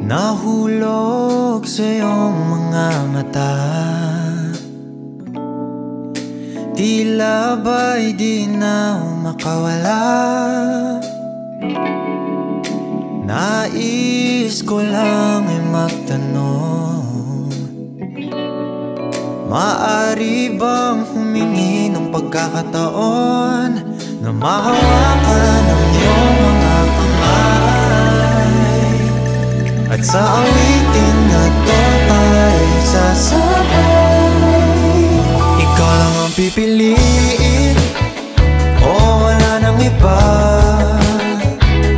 Nahulog sa iyong mga mata, tila ba'y di na makawala. Nais ko lang ay magtanong, maaari bang humingi ng pagkakataon na mahawakan ang iyong mga kamay, at sa awitin na to tayo sasabay. Ikaw lang ang pipiliin, o wala nang iba.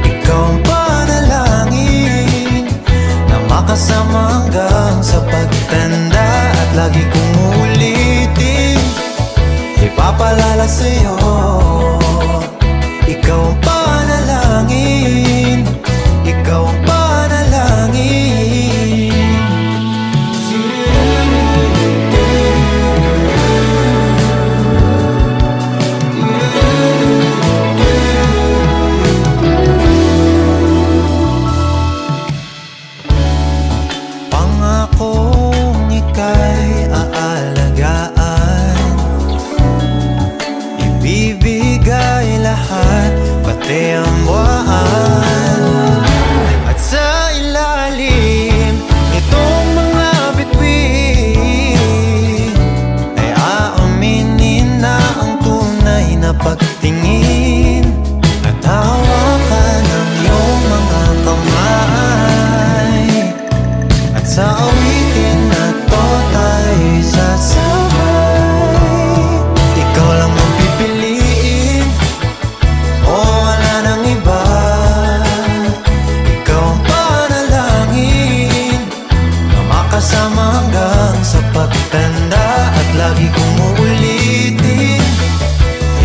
Ikaw ang panalangin na makasama hanggang sa pagtanda, at lagi kong uulitin, ipapalala sa'yo. Ikaw ang panalangin, ikaw ang panalangin. Pangakong ika'y aalagaan, ibibigay lahat, pati ang buwan. At sa ilalim nitong mga bituin ay aaminin na ang tunay na pagtingin, at hawakan ang iyong mga kamay, at sa awitin na to tayo sasabay. Ikaw lang ang pipiliin, o wala nang iba. Ikaw ang panalangin na makasama hanggang sa pagtanda, at lagi kong uulitin,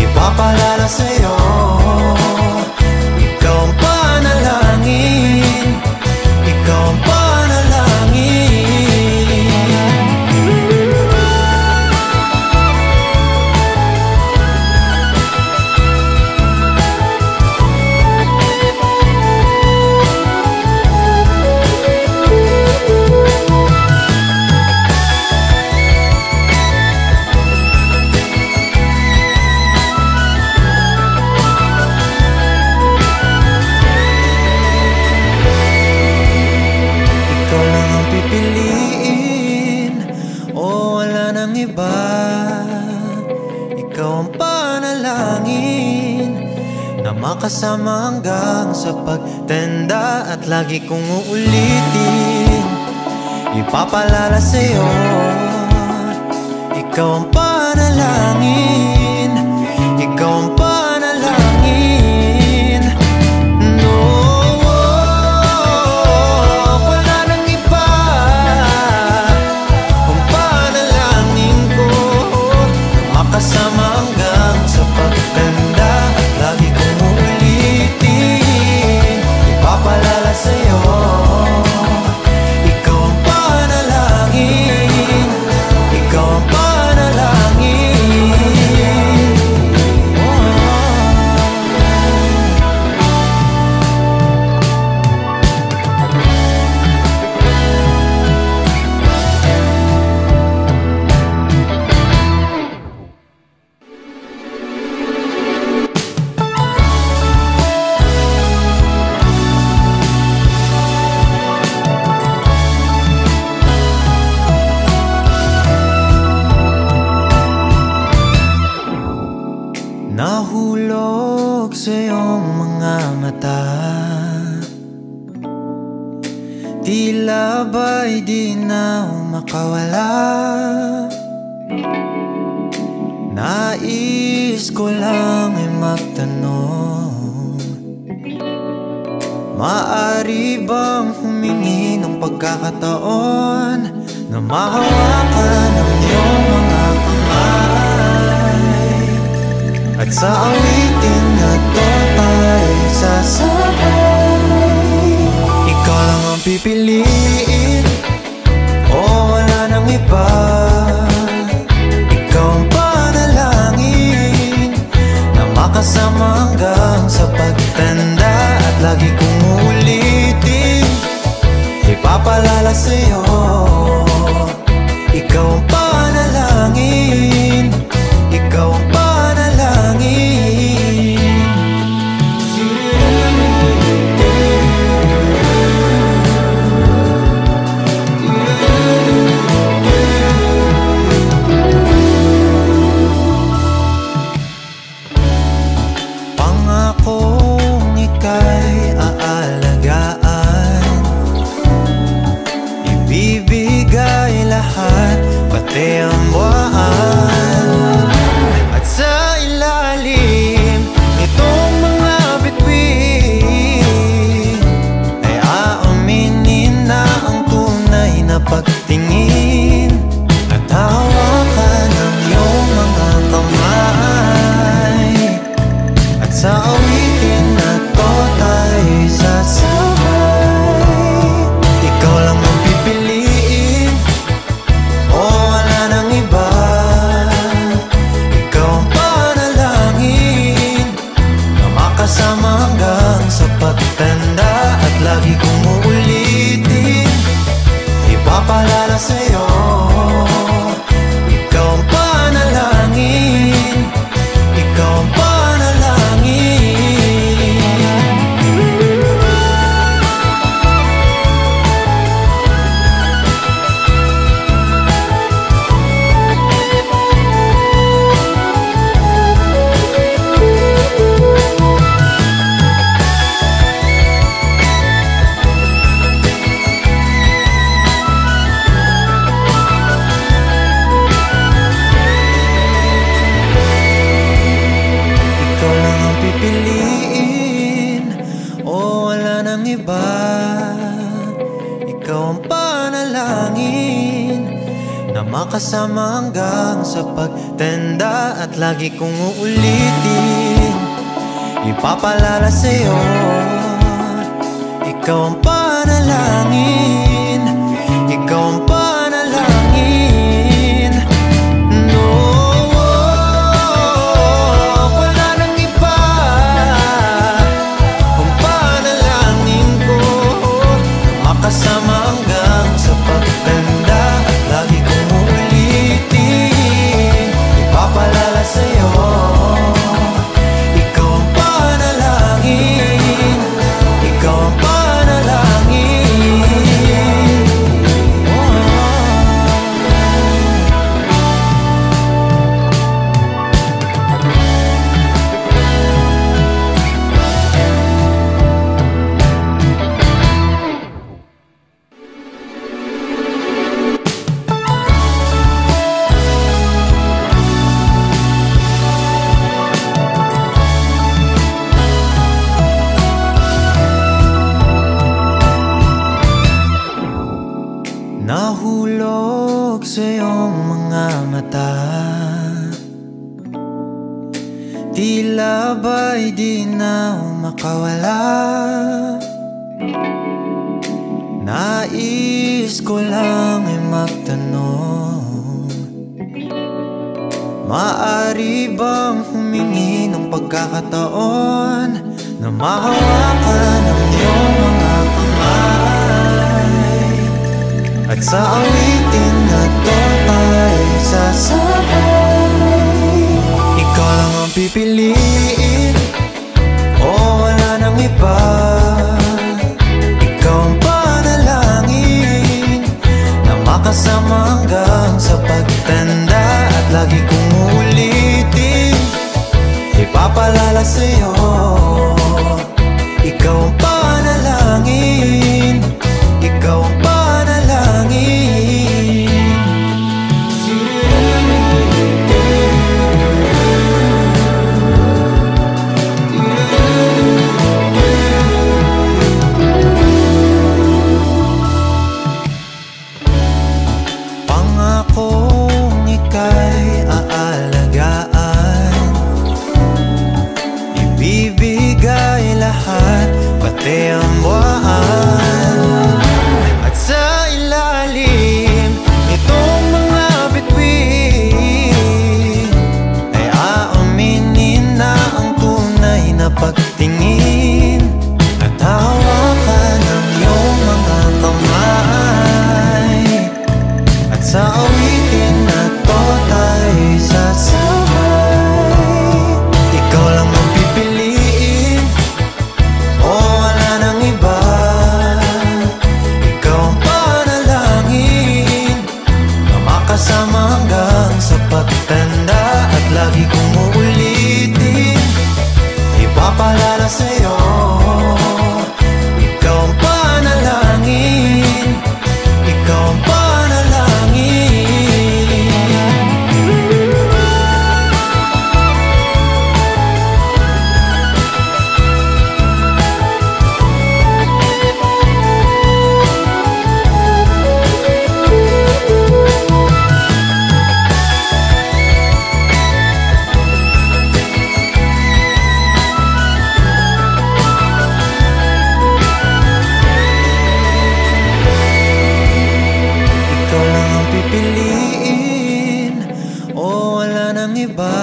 ipapalala sa'yo. Ikaw ang panalangin, ikaw ang panalangin. Ikaw lang ang pipiliin, o wala nang iba. Ikaw ang panalangin na makasama hanggang sa pagtanda, at lagi kong uulitin, ipapalala sa'yo. Ikaw ang panalangin, ikaw ang panalangin. No, wala nang iba. Ang panalangin ko, makasama hanggang sa pagtanda, at lagi kong uulitin, ipapalala sa'yo. Ikaw ang panalangin, ikaw ang panalangin. Nahulog sa iyong mga mata, tila ba'y di na makawala. Nais ko lang ay magtanong, maaari bang humingi ng pagkakataon na mahawakan ang iyong mga kamay, at sa awitin na to tayo sasabay. Ikaw lang ang pipiliin, o wala nang iba. Ikaw ang panalangin na makasama hanggang sa pagtanda, at lagi kong uulitin, sa'yo. Ikaw ang panalangin, ikaw ang panalangin. Pangakong ika'y aalagaan, ibibigay lahat, pati ang buwan. At sa ilalim nitong mga bituin ay aaminin na ang tunay na pagtingin, at hawakan ang iyong mga kamay. At sa awitin na to tayo'y sasabay. Ikaw lang ang pipiliin, o wala nang iba. Ikaw ang panalangin na makasama hanggang sa pagtanda, at lagi kong uulitin, ipapalala sa'yo. Ikaw ang panalangin, ikaw ang panalangin. Pipiliin, o wala nang iba. Ikaw ang panalangin na makasama hanggang sa pagtanda, at lagi kong uulitin, ipapalala sa'yo. Ikaw ang panalangin, ikaw ang panalangin. Kasama hanggang sa pagtanda, at lagi kong uulitin, ipapalala sa'yo. Ikaw ang panalangin, ikaw ang panalangin. Nahulog sa iyong mga mata, tila ba'y di na makawala. Nais ko lang ay magtanong, maaari bang humingi ng pagkakataon na mahawakan ang iyong mga kamay? At sa awitin na to tayo'y sasabay. Ikaw lang ang pipiliin, o wala nang iba. Ikaw ang panalangin na makasama hanggang sa pagtanda, at lagi kong uulitin, ipapalala sa'yo. Ikaw ang panalangin, ikaw ang panalangin. Pangakong ika'y aalagaan, ibibigay lahat, pati pipiliin o wala nang iba.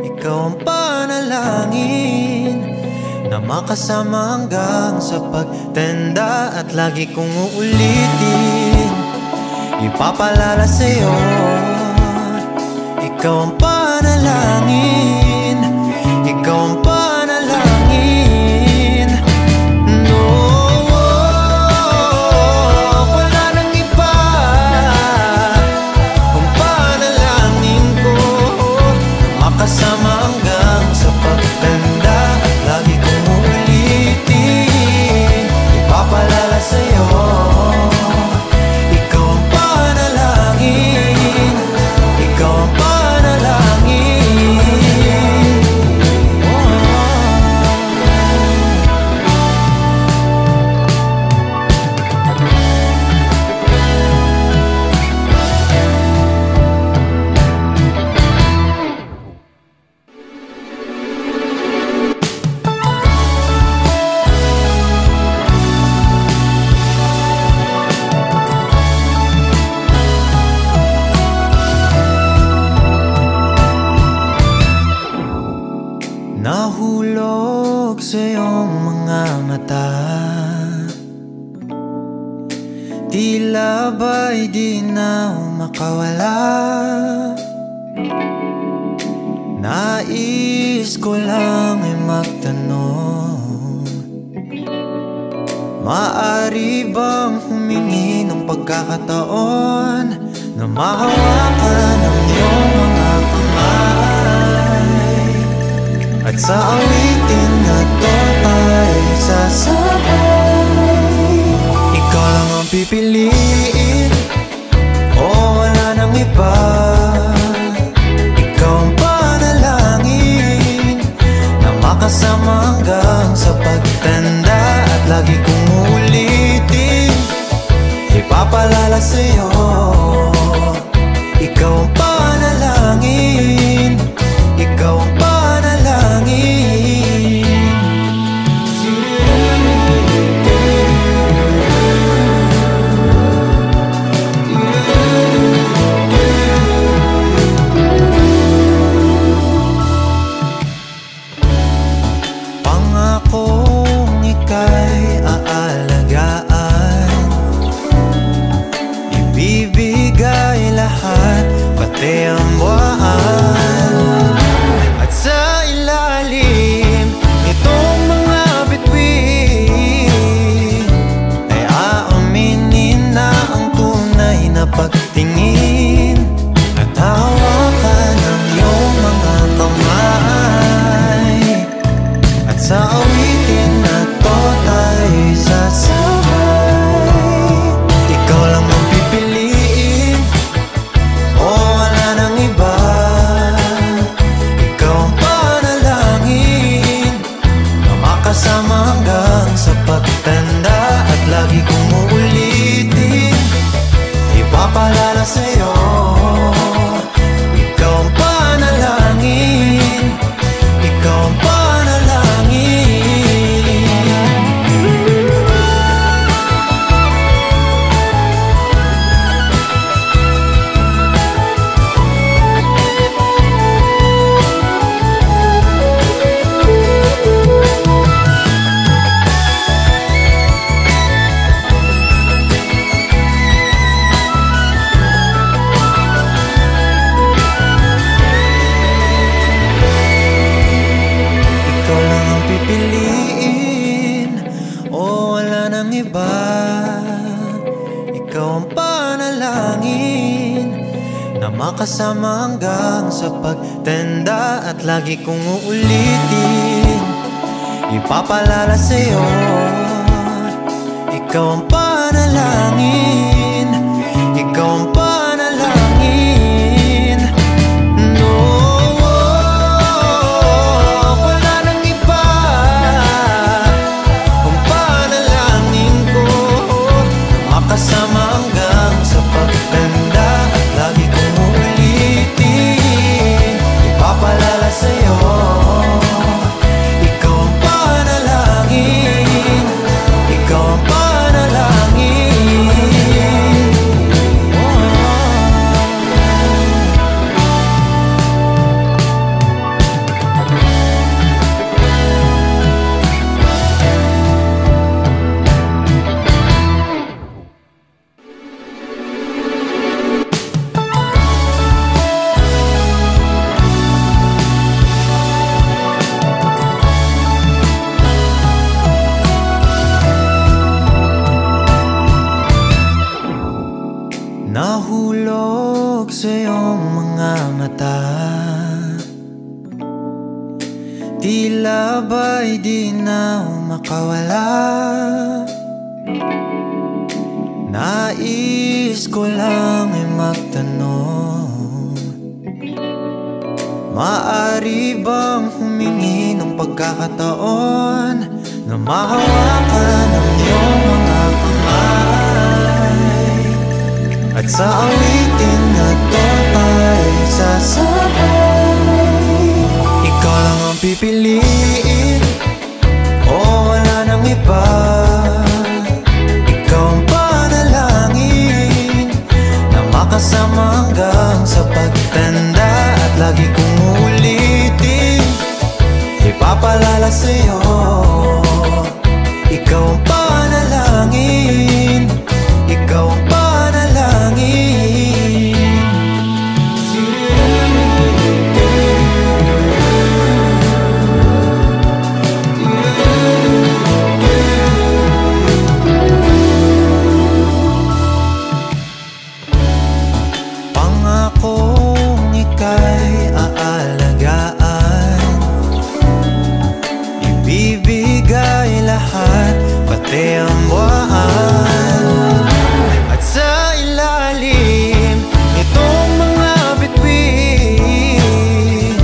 Ikaw ang panalangin na makasama hanggang sa pagtanda, at lagi kong uulitin, ipapalala sa'yo. Ikaw ang panalangin, ikaw ang panalangin. No, wala nang iba. Ang panalangin ko, makasama hanggang sa pagtanda, at lagi kong uulitin, ipapalala sa'yo. Ikaw ang panalangin, ikaw ang panalangin. Nahulog sa iyong mga mata, tila ba'y di na makawala. Nais ko lang ay magtanong, maaari bang humingi ng pagkakataon na mahawakan ang iyong mga kamay, at sa awitin na to ay sasabay. Ikaw lang ang pipiliin o wala nang iba. Ikaw ang panalangin na makasama hanggang sa pagtanda, at lagi kong uulitin, ipapalala sa'yo. Ikaw ang panalangin, ikaw ang panalangin. Pangakong ika'y aalagaan, ibibigay lahat, pati ang buwan. At sa ilalim nitong mga bituin ay aaminin na ang tunay na pagtingin, at hawakan ang iyong mga kamay, at sa awitin na to tayo sasabay. Ikaw lang ang pipiliin o wala nang iba. Ikaw ang panalangin na makasama hanggang sa pagtanda, at lagi kong uulitin, ipapalala sa'yo. Ikaw ang panalangin, ikaw ang panalangin. Ikaw lang ang pipiliin o wala nang iba. Ikaw ang panalangin na makasama hanggang sa pagtanda, at lagi kong uulitin, ipapalala sa'yo. Ikaw ang panalangin, ikaw ang panalangin. No, wala nang iba. Ang panalangin ko, makasama hanggang sa pagtanda, at lagi kong uulitin, ipapalala sa'yo. Ikaw ang panalangin, ikaw ang panalangin. ba'y di na makawala? Nais ko lang ay magtanong, maaari bang humingi ng pagkakataon na mahawakan ang iyong mga kamay, at sa awitin na to tayo sasabay? Ikaw lang ang pipiliin, o wala nang iba. Ikaw ang panalangin na makasama hanggang sa pagtanda, at lagi kong uulitin, ipapalala sa'yo. Ikaw ang panalangin, ikaw ang panalangin. Pangakong ika'y aalagaan, ibibigay lahat, pati ang buwan. At sa ilalim nitong mga bituin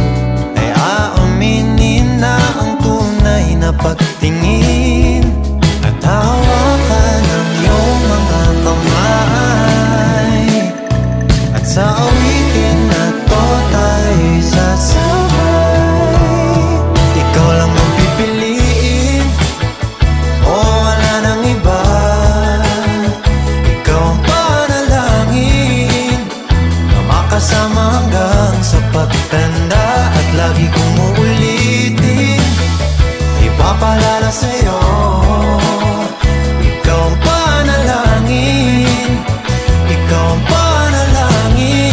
ay aaminin na ang tunay na pagtingin, at hawakan ang iyong mga kamay, at sa awitin na to tayo'y sasabay. Ikaw lang ang pipiliin, o wala nang iba. Ikaw ang panalangin na makasama hanggang sa pagtanda, at lagi kong uulitin, ipapalala sa'yo. Ikaw ang panalangin, ikaw ang panalangin.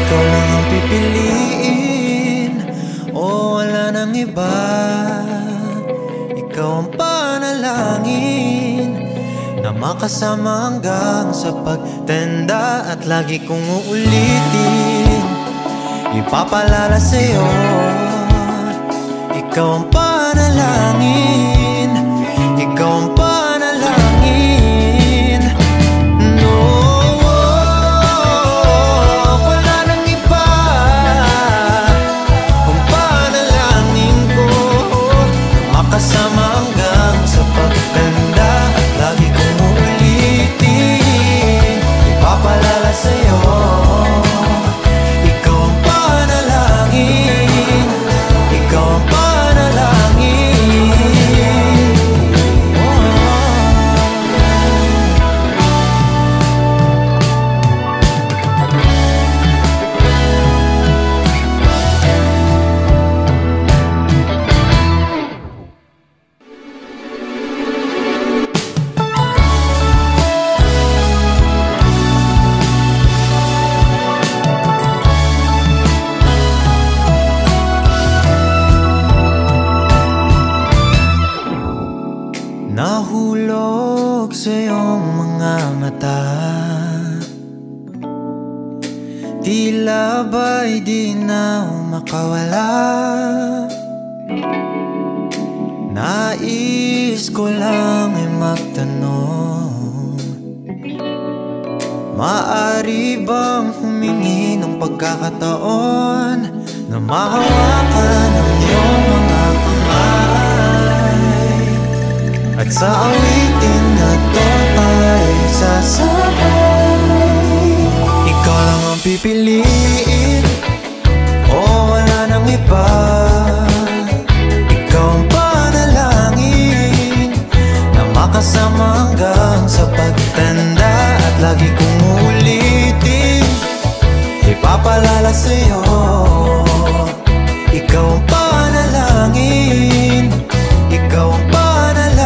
Ikaw lang ang pipiliin, o wala nang iba. Ikaw ang panalangin na makasama hanggang sa pagtanda, at lagi kong uulitin, ipapalala sa'yo. Ikaw ang panalangin, ikaw ang panalangin. No, wala nang iba. Ang panalangin ko, makasama hanggang sa pagtanda, at lagi kong uulitin, ipapalala sa'yo. Ikaw ang panalangin, ikaw ang panalangin. Nahulog sa iyong mga mata, tila ba'y di na makawala? Nais ko lang ay magtanong, maaari bang humingi ng pagkakataon na mahawakan ang iyong mga kamay, at sa awitin na to tayo'y sasabay. Ikaw lang ang pipiliin, o wala nang iba. Ikaw ang panalangin na makasama hanggang sa pagtanda, at lagi kong uulitin, ipapalala sa'yo. Ikaw ang panalangin, ikaw ang panalangin.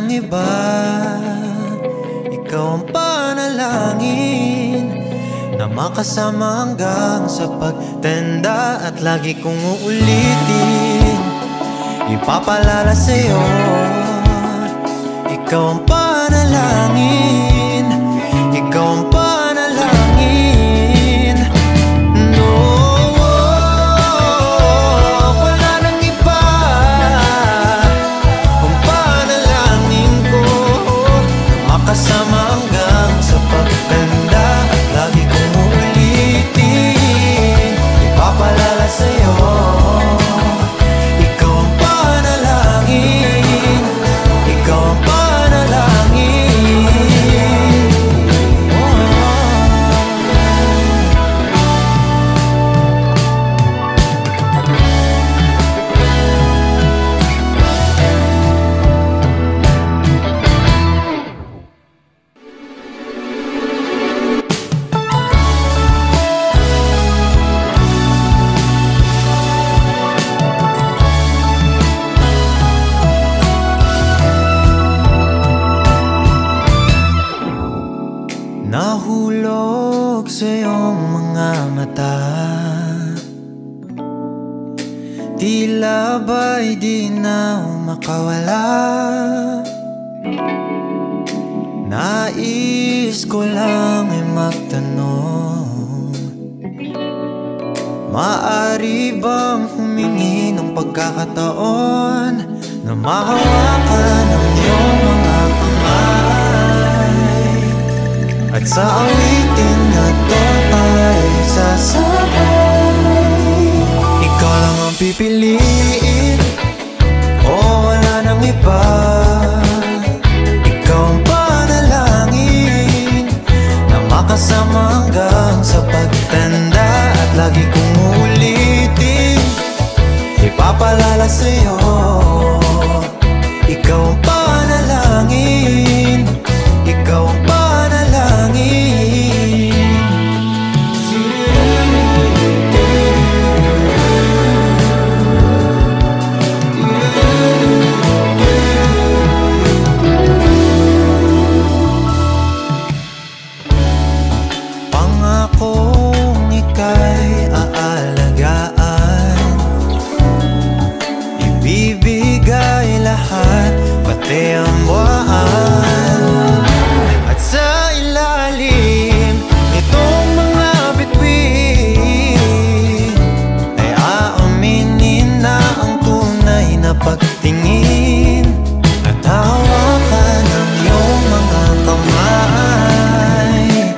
ng iba, ikaw ang panalangin na makasama hanggang sa pagtanda. At lagi kong uulitin, ipapalala sa'yo, ikaw ang panalangin, ikaw ang panalangin. No, wala nang iba, ang panalangin ko makasama hanggang sa pagtanda. At lagi kong uulitin, ipapalala sa'yo, ikaw ang panalangin, ikaw ang panalangin. Nahulog sa iyong mga mata, tila ba'y di na makawala. Nais ko lang ay magtanong, maaari bang humingi ng pagkakataon na mahawakan ang iyong mga kamay, at sa awitin na to ay sasabay. Ikaw lang ang pipiliin, o wala nang iba, ikaw ang panalangin na makasama hanggang sa pagtanda. At lagi kong uulitin, ipapalala sa'yo, ikaw ang panalangin, ikaw ang panalangin. Pangakong ika'y aalagaan, ibibigay lahat, pati ang buwan. At sa ilalim nitong mga bituin ay aaminin na ang tunay na pagtingin, at hawakan ang iyong mga kamay,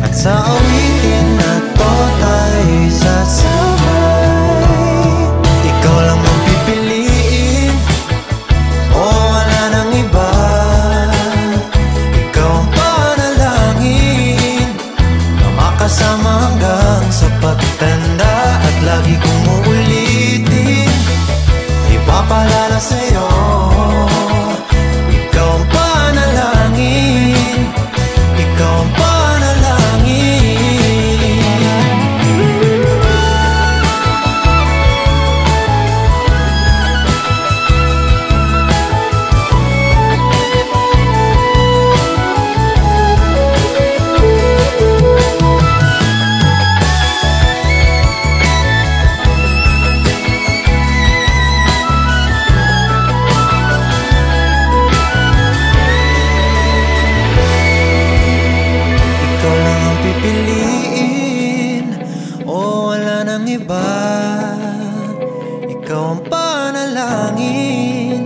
at sa awitin na to tayo sasabay. Ikaw lang ang pipiliin, o wala nang iba, ikaw ang panalangin na makasama hanggang sa pagtanda. At lagi kong uulitin, ipapalala sa'yo, ikaw ang panalangin, ikaw ang panalangin. Ikaw lang ang pipiliin, o wala nang iba, ikaw ang panalangin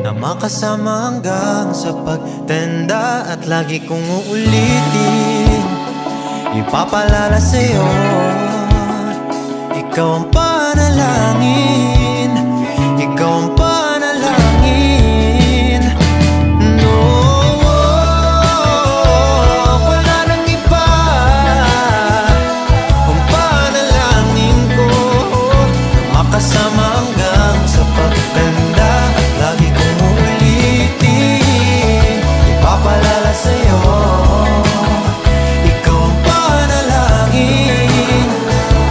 na makasama hanggang sa pagtanda. At lagi kong uulitin, ipapalala sa'yo, ikaw ang panalangin, ikaw ang panalangin. No, wala nang iba, ang panalangin ko makasama hanggang sa pagtanda. At lagi kong uulitin, ipapalala sa'yo, ikaw ang panalangin,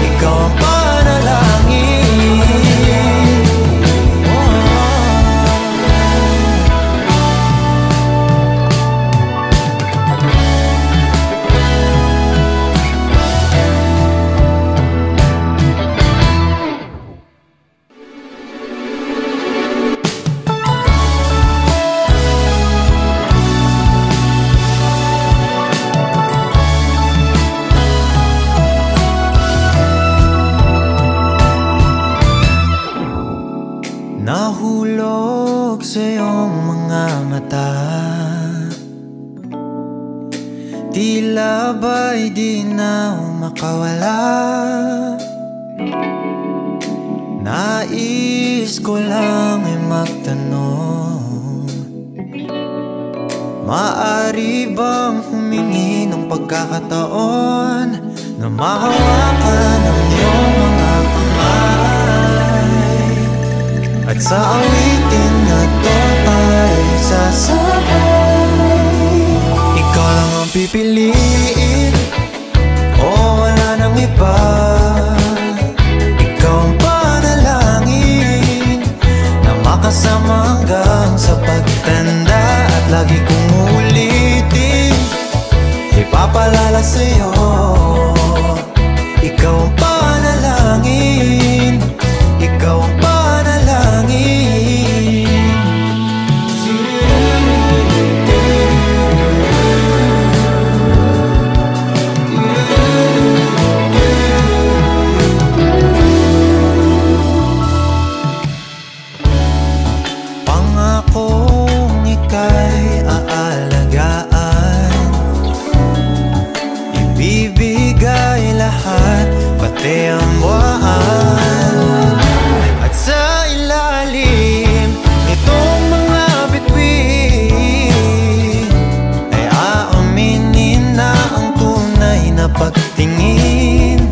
ikaw ang panalangin. sa iyong mga mata, tila ba'y di na makawala. Nais ko lang ay magtanong, maaari bang humingi ng pagkakataon na mahawakan ang iyong mga kamay, at sa awitin na to tayo sasabay. Ikaw lang ang pipiliin, o wala nang iba. Ikaw ang panalangin na makasama hanggang sa pagtanda, at lagi kong uulitin, ipapalala sa'yo. Ikaw ang panalangin, ikaw ang panalangin. Pangakong ika'y aalagaan, ibibigay lahat, pati ang buwan. At sa ilalim nitong mga bituin ay aaminin na ang tunay na pagtingin,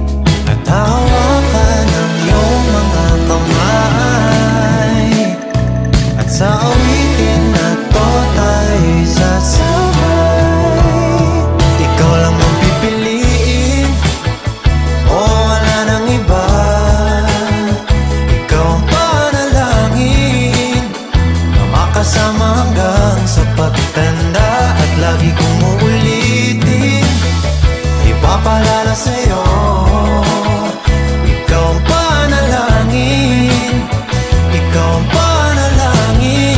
at hawakan ang iyong mga kamay, at sa awitin na to tayo'y sasabay. Ikaw lang ang pipiliin, o wala nang iba. Ikaw ang panalangin na makasama hanggang sa pagtanda, at lagi kong uulitin, ipapalala sa'yo. Ikaw ang panalangin, ikaw ang panalangin.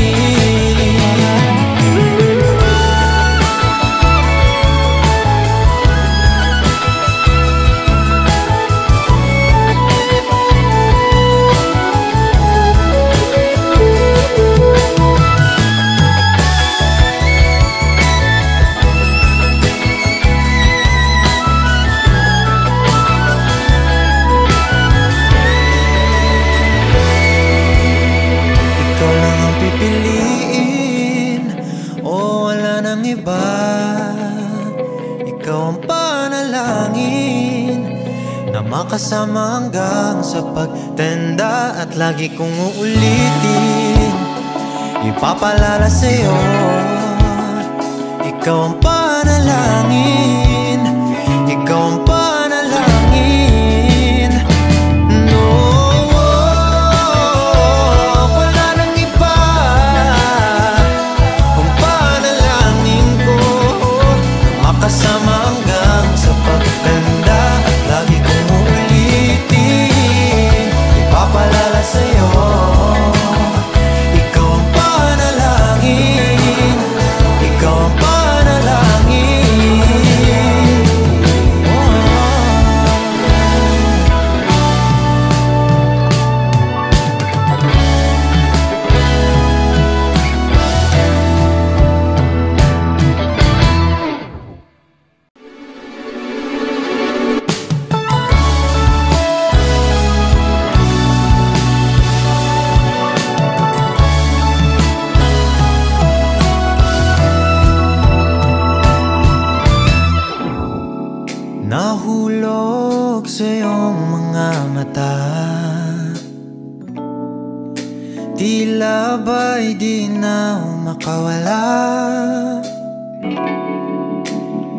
Ikaw lang ang pipiliin, o wala nang iba. Ikaw ang panalangin na makasama hanggang sa pagtanda, at lagi kong uulitin, ipapalala sa'yo. Ikaw ang panalangin, ikaw ang panalangin. No, wala nang iba. Ang panalangin ko, makasama hanggang sa pagtanda, at lagi kong uulitin, ipapalala sa'yo. Ikaw ang panalangin, ikaw ang panalangin. Nahulog sa iyong mga mata, tila ba'y di na makawala.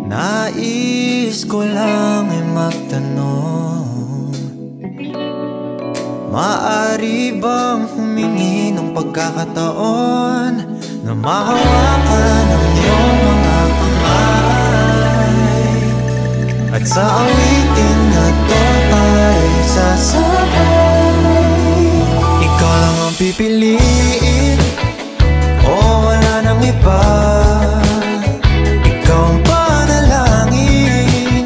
Nais ko lang ay magtanong, maaari bang humingi ng pagkakataon na mahawakan ang iyong mga kamay, at sa awitin na to tayo'y sasabay. Ikaw lang ang pipiliin, o wala nang iba. Ikaw ang panalangin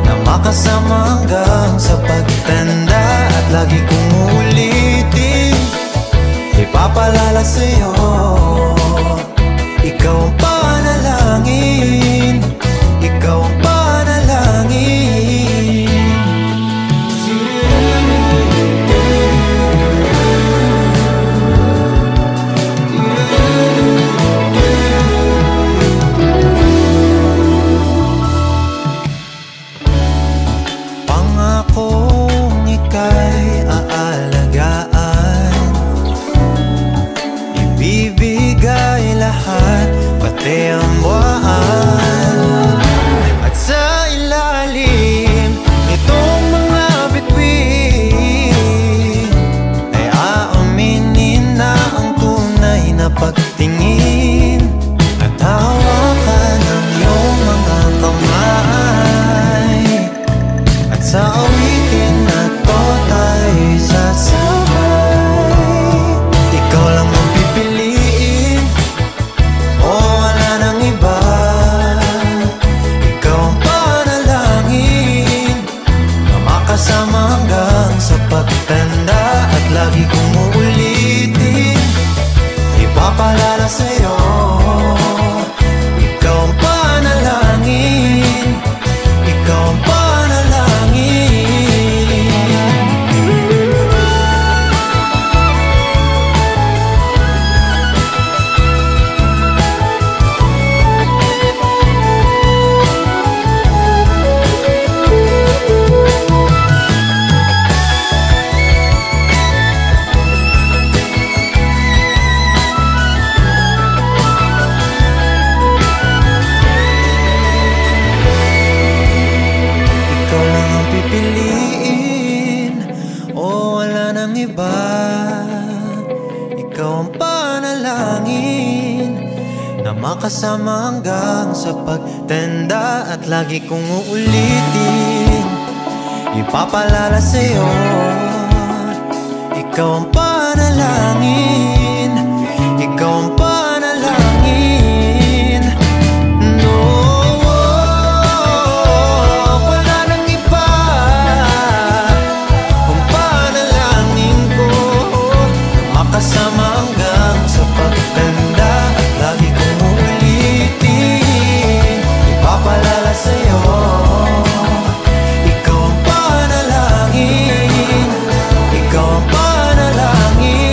na makasama hanggang sa pagtanda, at lagi kong uulitin, ipapalala sa'yo. lahat, pati ang buwan. At sa ilalim nitong mga bituin ay aaminin na ang tunay na pagtingin at hawakan ng iyong mga kamay. At sa awitin na to tayo sasabay. Ikaw lang ang pipiliin, o wala nang iba. Ikaw ang panalangin na makasama hanggang sa pagtanda. At lagi kong uulitin, ipapalala sa'yo. Ikaw ang panalangin, ikaw ang panalangin. Pipiliin, o wala nang iba. Ikaw ang panalangin na makasama hanggang sa pagtanda. At lagi kong uulitin, ipapalala sa'yo. Ikaw ang panalangin, ikaw ang panalangin. Kasama hanggang sa pagtanda. At lagi kong uulitin, ipapalala sa'yo. Ikaw ang panalangin, ikaw ang panalangin.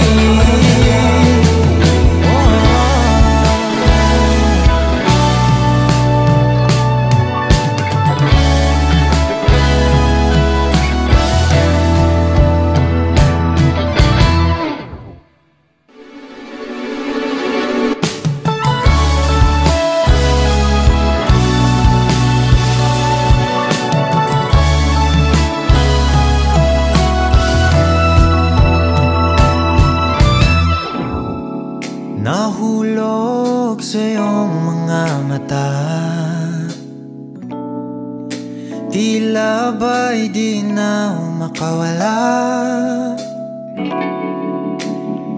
Nahulog sa iyong mga mata, tila ba'y di na makawala.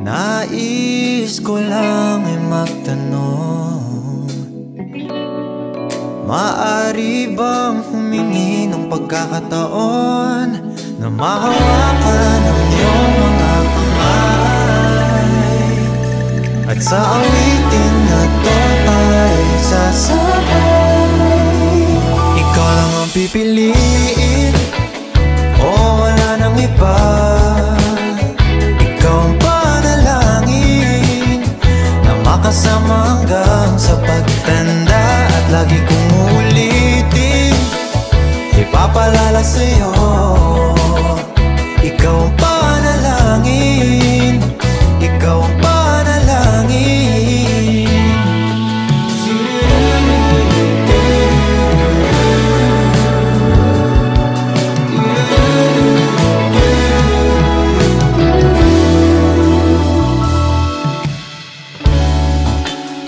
Nais ko lang ay magtanong, maaari bang humingi ng pagkakataon na mahawakan ang iyong mga kamay? At sa awitin na to tayo sasabay. Ikaw lang ang pipiliin, o wala nang iba. Ikaw ang panalangin na makasama hanggang sa pagtanda. At lagi kong uulitin, ipapalala sa'yo. Ikaw ang panalangin, ikaw ang panalangin.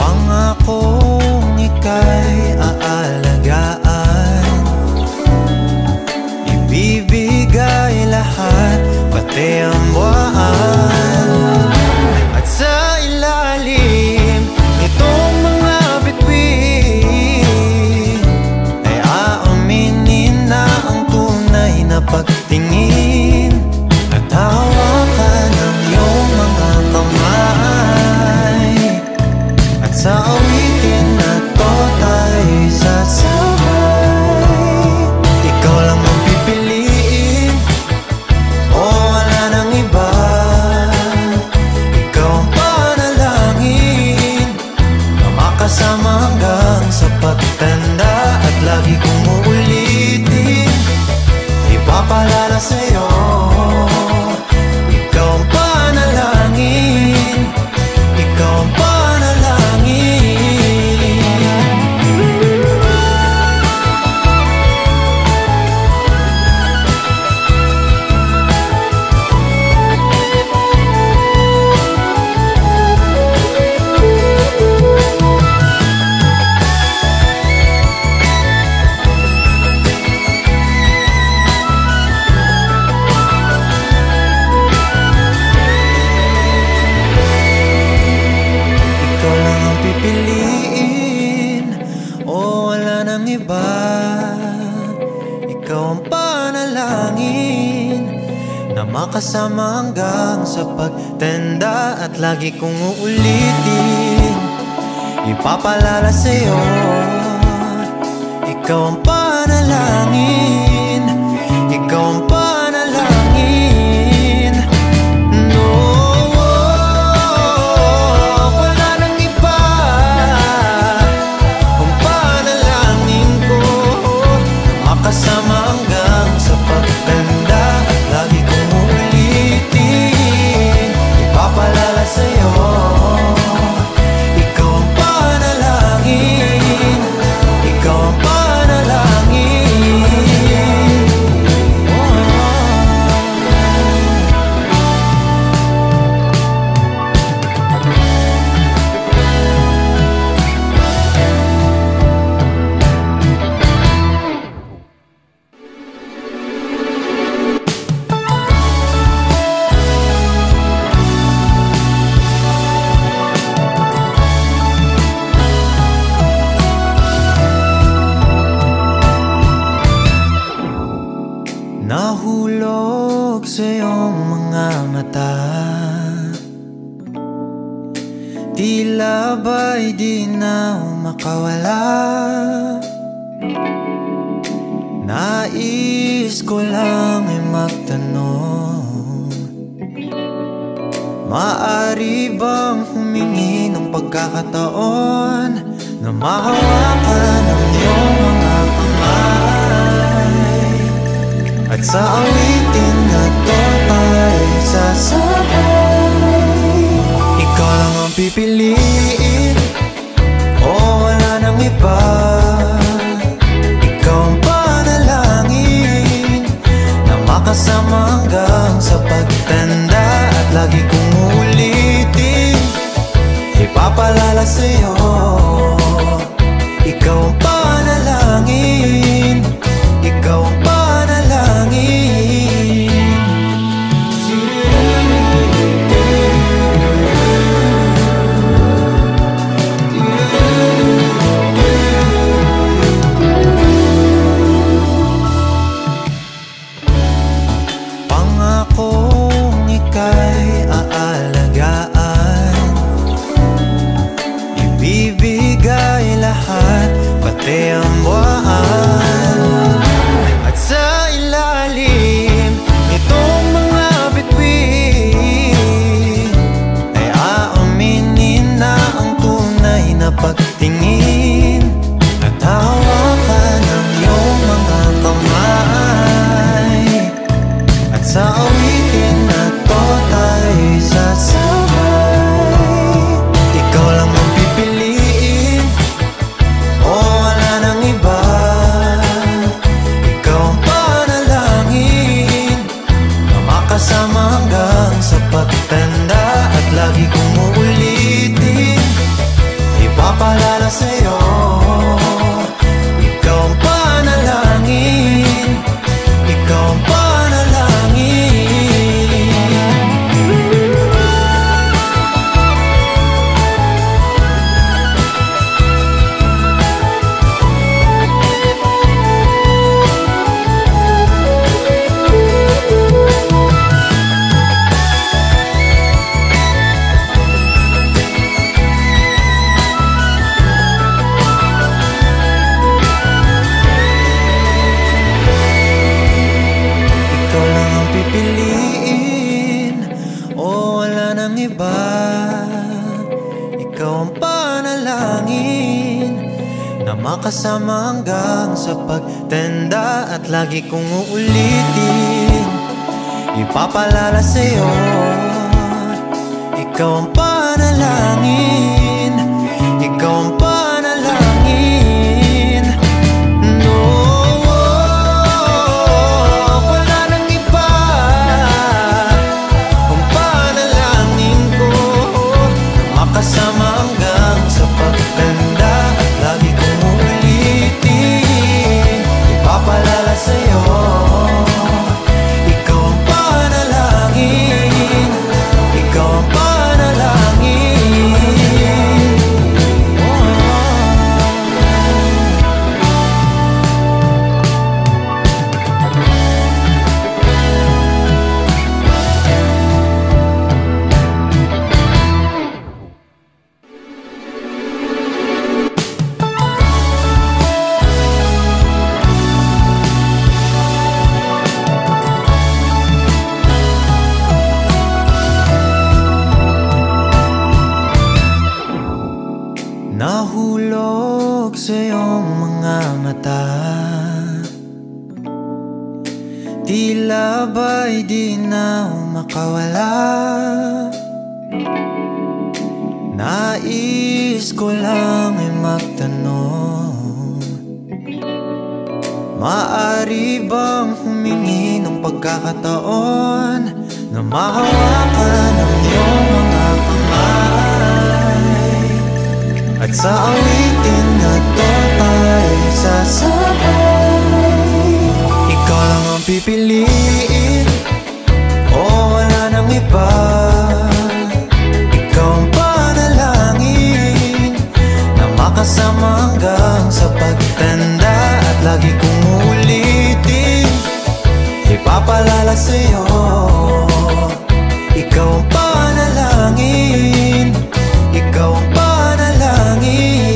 Pangakong ika'y aalagaan, ibibigay lahat, pati ang buwan. At sa ilalim nitong mga bituin ay aaminin na ang tunay na pagtingin at hawakan ng iyong mga kamay. At sa awitin na to tayo sasabay. Ikaw lang ang pipiliin, o wala nang pipiliin o wala nang iba. Ikaw ang panalangin na makasama hanggang sa pagtanda, at lagi kong uulitin, ipapalala sa'yo. Ikaw ang panalangin, ikaw ang panalangin. No, wala nang iba. Ang panalangin ko makasama hanggang sa pagtanda, at lagi kong uulitin, ipapalala sa'yo. Ikaw ang panalangin, ikaw ang panalangin. Nahulog sa iyong mga mata, tila ba'y di na makawala. Nais ko lang ay magtanong, maaari bang humingi ng pagkakataon na mahawakan ang iyong mga kamay, at sa awitin na to tayo sasabay. Ikaw lang ang pipiliin o wala nang iba. Ikaw ang panalangin na makasama hanggang sa pagtanda, at lagi kong uulitin, ipapalala sa'yo. Ikaw ang panalangin, ikaw ang panalangin. Pangakong ika'y aalagaan, ibibigay lahat, pati ang buwan. At sa ilalim nitong mga bituin ay aaminin na ang tunay na pagtingin, at hawakan ang iyong mga kamay, at sa awitin na to tayo sasabay. Ikaw lang ang pipiliin o wala nang iba. Ikaw ang panalangin na makasama hanggang sa pagtanda, at lagi kong uulitin, ipapalala sa'yo. Ikaw ang panalangin, ikaw ang panalangin. Ikaw lang ang pipiliin o wala nang iba. Ikaw ang panalangin na makasama hanggang sa pagtanda, at lagi kong uulitin, ipapalala sa'yo. Ikaw ang panalangin, ikaw ang panalangin. No, wala nang iba. Ang panalangin ko makasama hanggang sa pagtanda, at lagi kong uulitin, ipapalala sa'yo. Ikaw ang panalangin, ikaw ang panalangin. Nahulog sa iyong mga mata, tila ba'y di na makawala. Nais ko lang ay magtanong, maaari bang humingi ng pagkakataon na mahawakan ang iyong mga kamay, at sa awitin na to tayo sasabay. Ikaw lang ang pipiliin, o wala nang iba. Ikaw ang panalangin na makasama hanggang sa pagtanda, at lagi kong uulitin, ipapalala sa'yo. Ikaw ang panalangin, ikaw ang panalangin.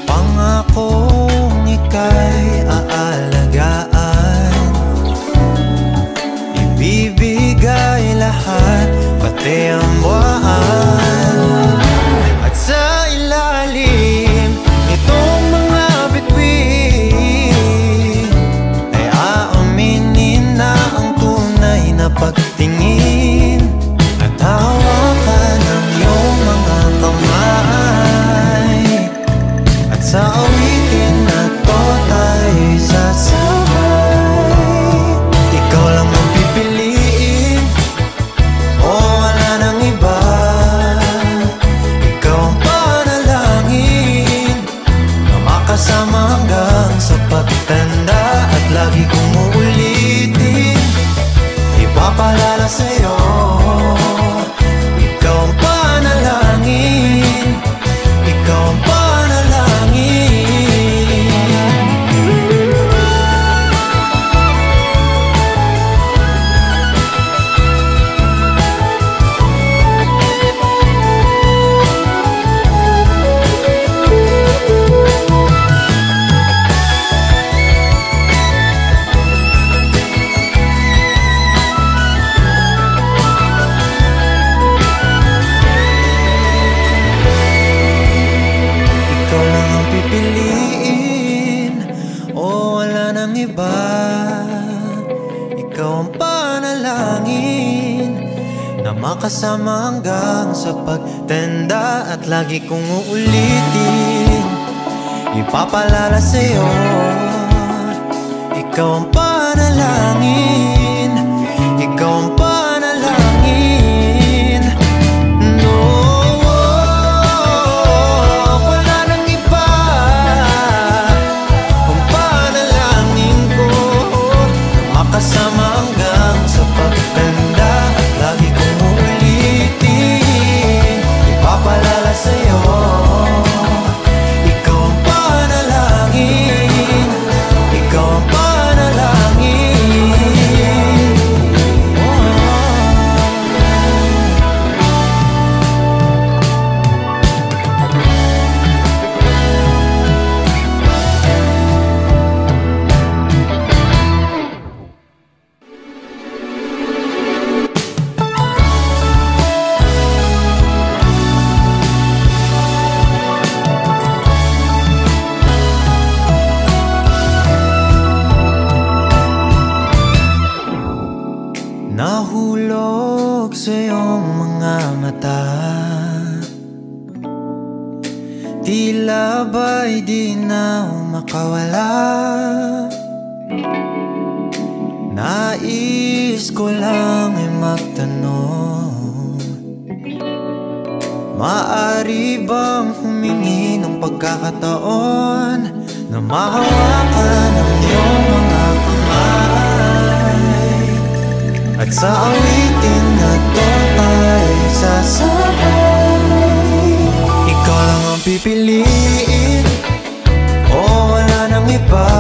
Pangakong ika'y aalagaan, ibibigay lahat, pati ang buwan. At sa ilalim nitong mga bituin ay aaminin na ang tunay na pagtingin, at hawakan ang iyong mga kamay, at sa awitin na to tayo sasabay. Ikaw lang ang pipiliin, o wala nang iba. Ikaw ang panalangin na makasama hanggang sa pagtanda, at lagi kong uulitin, ipapalala sa'yo. Ikaw ang panalangin, ikaw ang panalangin. Ikaw lang ang pipiliin, o wala nang iba. Ikaw ang panalangin na makasama hanggang sa pagtanda, at lagi kong uulitin, ipapalala sa'yo. Ikaw ang panalangin, ikaw ang panalangin. No, wala nang iba. Ang panalangin ko makasama hanggang sa pagtanda, at lagi kong uulitin, ipapalala sa'yo. Ikaw ang panalangin, ikaw ang panalangin. Nahulog sa iyong mga mata, tila ba'y di na makawala. Nais ko lang ay magtanong, maaari bang humingi ng pagkakataon na mahawakan ang iyong mga kamay, at sa awitin na to tayo sasabay. Ikaw lang ang pipiliin, o wala nang iba.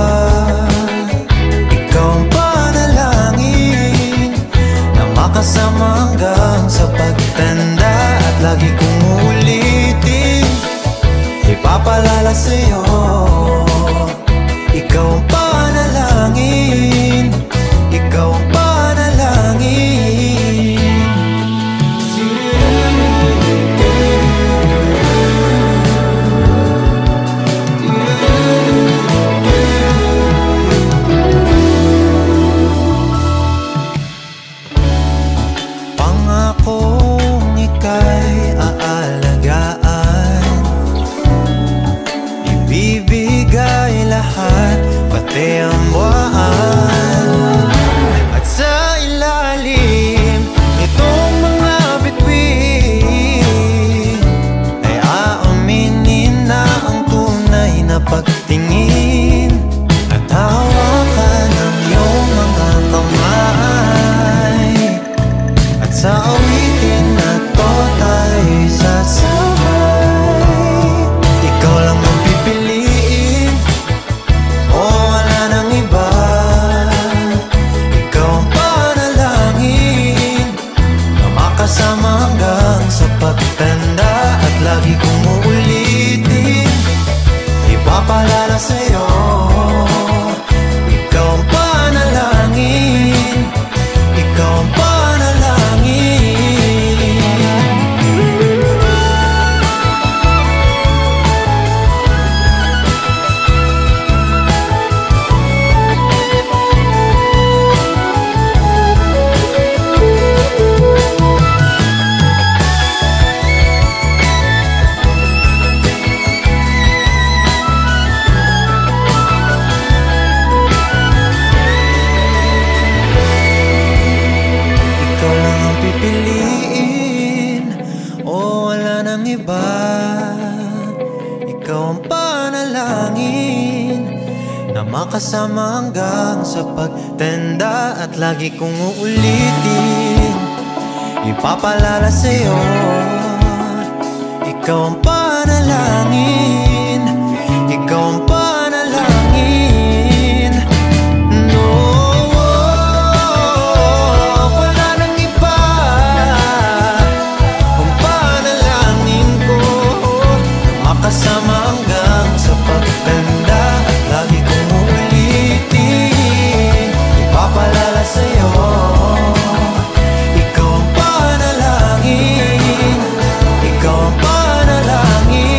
Ikaw ang panalangin na makasama hanggang sa pagtanda, at lagi kong uulitin, ipapalala sa'yo. Ikaw ang panalangin, ikaw ang panalangin. Pangakong ika'y aalagaan, ibibigay lahat, pati ang buwan. At sa ilalim nitong mga bituin ay aaminin na ang tunay na pagtingin, at hawakan ang iyong mga kamay. At sa awitin na to tayo sasabay. Ikaw lang ang pipiliin, o wala nang iba. Ikaw ang panalangin na makasama hanggang sa pagtanda, at lagi kong uulitin, ipapalala sa'yo. Ikaw ang panalangin, ikaw ang panalangin. Pipiliin, o wala nang iba. Ikaw ang panalangin na makasama hanggang sa pagtanda, at lagi kong uulitin, ipapalala sa'yo. Ikaw ang panalangin, ikaw ang panalangin. No, wala nang iba. Ang panalangin ko makasama hanggang sa pagtanda, at lagi kong uulitin, ipapalala sa'yo. Ikaw ang panalangin, ikaw ang panalangin.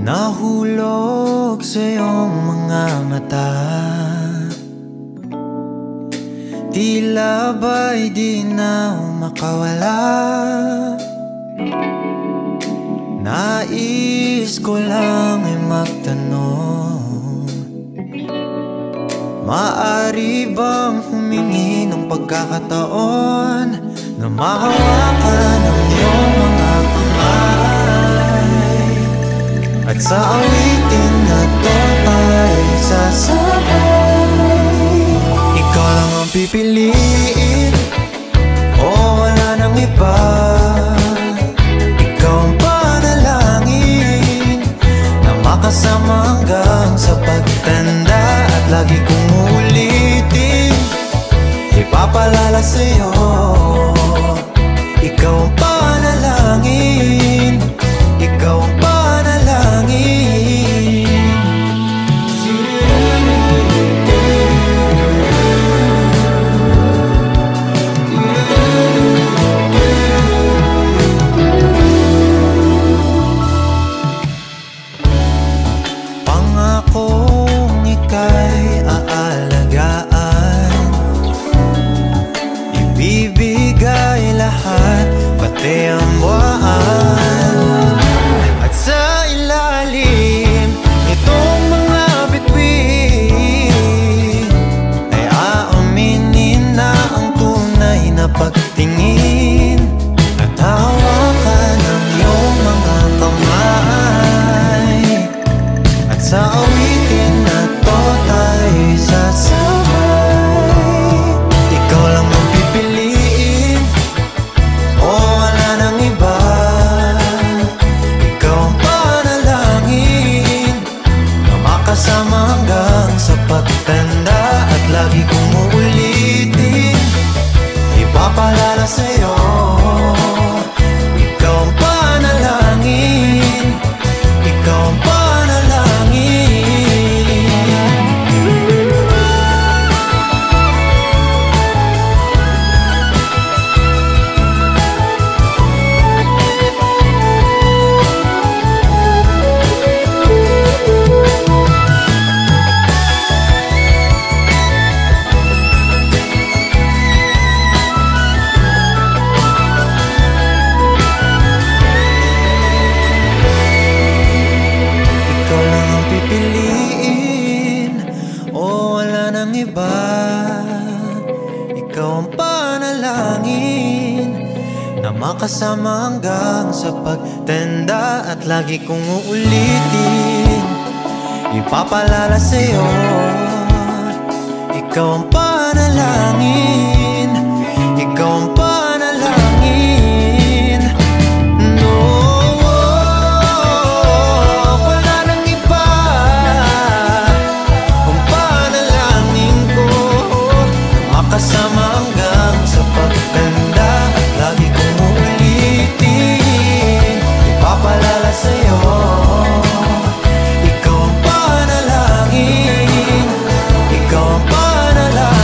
Nahulog sa iyong mga mata, tila ba'y di na makawala. Nais ko lang ay magtanong, maaari bang humingi ng pagkakataon na mahawakan ang iyong mga kamay? At sa awitin na to tayo sasabay. Ikaw lang ang pipiliin, o wala nang iba. Ikaw ang panalangin na makasama hanggang sa pagtanda, at lagi kong uulitin, ipapalala sa'yo. Ikaw ang panalangin, ikaw ang panalangin. makasama hanggang sa pagtanda. At lagi kong uulitin, ipapalala sa'yo, ikaw ang panalangin, ikaw ang panalangin. No, wala nang iba, ang panalangin ko, makasama hanggang sa pagtanda. At lagi kong uulitin, ipapalala sa'yo, ikaw ang panalangin, ikaw ang panalangin.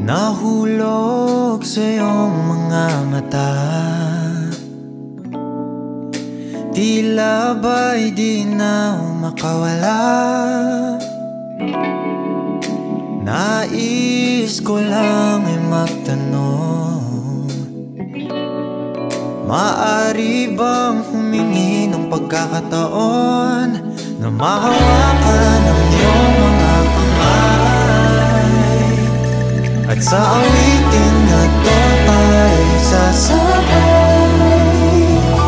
Nahulog sa iyong mga mata, tila ba'y di na makawala. Nais ko lang ay magtanong, maaari bang humingi ng pagkakataon na mahawakan ang iyong mga kamay? At sa awitin na to ay sasabay,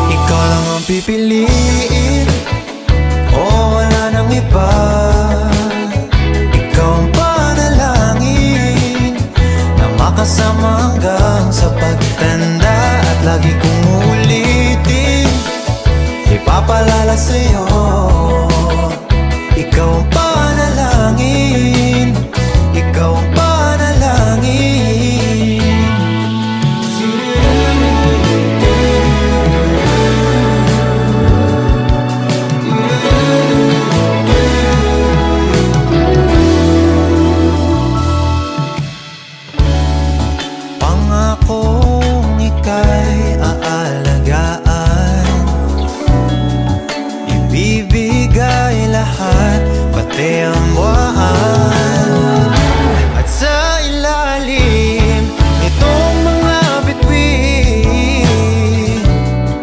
ikaw lang ang pipiliin, o wala nang iba. Ikaw ang panalangin na makasama hanggang sa pagtanda. At lagi kong uulitin, ipapalala sa'yo, ikaw ang panalangin, ikaw ang panalangin. Pangakong ika'y aalagaan, ibibigay lahat, pati ang buwan. At sa ilalim nitong mga bituin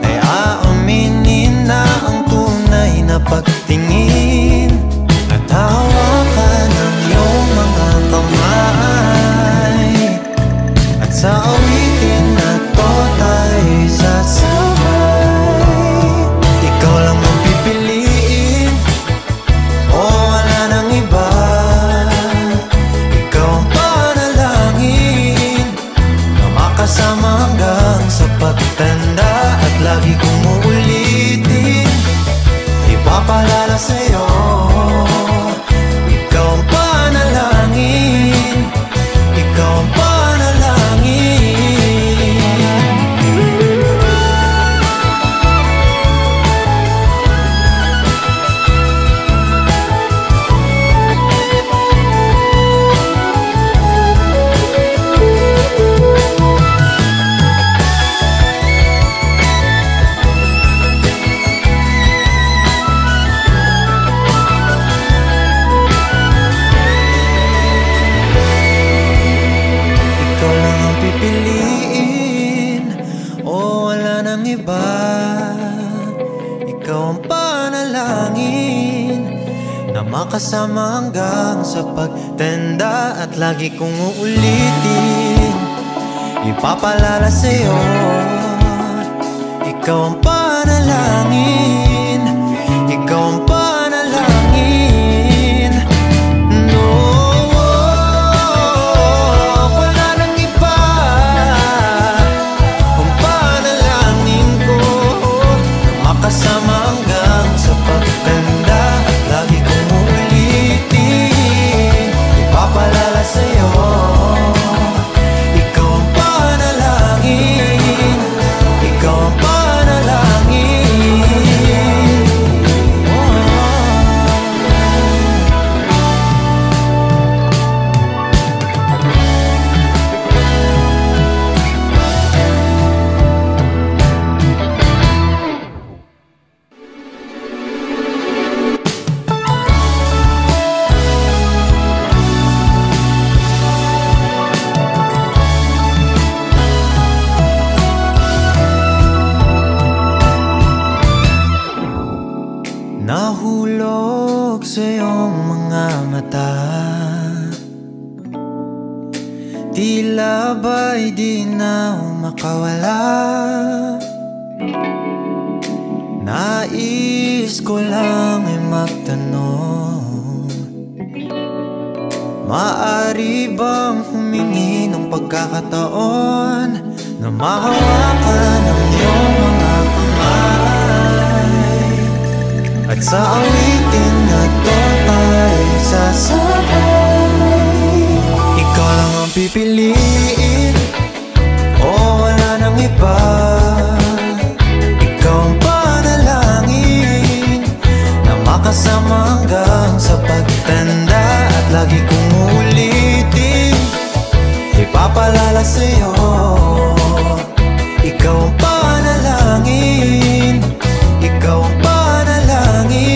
ay aaminin na ang tunay na pagtingin, at hawakan ang iyong mga kamay. At sa awitin na to tayo sasabay, ikaw lang ang pipiliin, o wala nang iba. Ikaw ang panalangin na makasama hanggang sa pagtanda. At lagi kong uulitin, ipapalala sa'yo, ikaw ang panalangin, ikaw ang panalangin. Ikaw lang ang pipiliin, o wala nang iba. Ikaw ang panalangin na makasama hanggang sa pagtanda. At lagi kong uulitin, ipapalala sa'yo, ikaw ang panalangin, ikaw ang panalangin. No, wala nang iba, ang panalangin ko, makasama hanggang sa pagtanda. At lagi kong uulitin, ipapalala sa'yo, ikaw ang panalangin, ikaw ang panalangin. sa iyong mga mata, tila ba'y di na makawala. Nais ko lang ay magtanong, maaari bang humingi ng pagkakataon na mahawakan ang iyong mga kamay, at sa awitin na to ay sasabay. Ikaw lang ang pipiliin, o wala nang iba. Ikaw ang panalangin na makasama hanggang sa pagtanda, at lagi kong uulitin, ipapalala sa'yo. Ikaw ang panalangin, ikaw ang panalangin.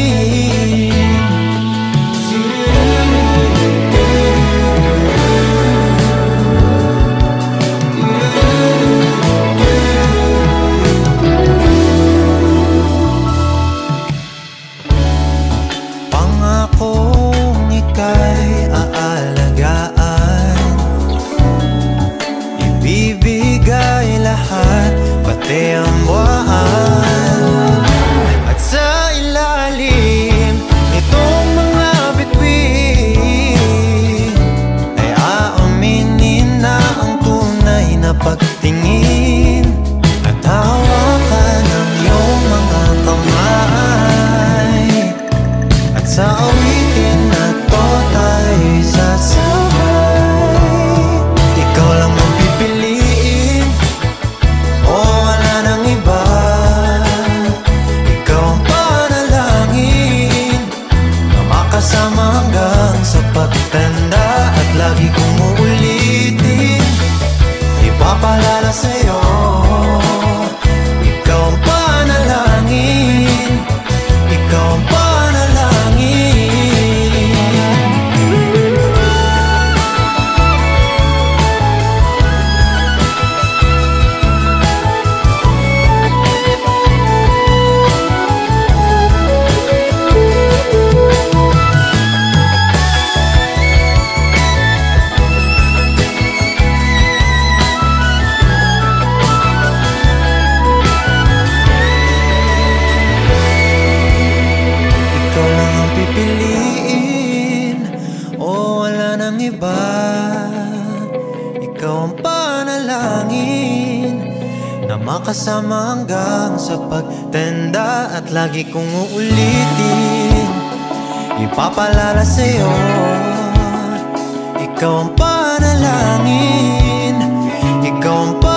Pangakong ika'y aalagaan, ibibigay lahat, pati ang buwan. At sa ilalim nitong mga bituin ay aaminin na ang tunay na pagtingin, at hawakan ang iyong mga kamay, at sa awitin na to tayo sasabay. Ikaw lang ang pipiliin, o wala nang iba. Ikaw ang panalangin na makasama hanggang sa pagtanda, at lagi kong uulitin, ipapalala sa'yo. Ikaw ang panalangin, ikaw ang panalangin. Ikaw lang ang pipiliin, o wala nang iba. Ikaw ang panalangin na makasama hanggang sa pagtanda, at lagi kong uulitin, ipapalala sa'yo. Ikaw ang panalangin, ikaw ang panalangin.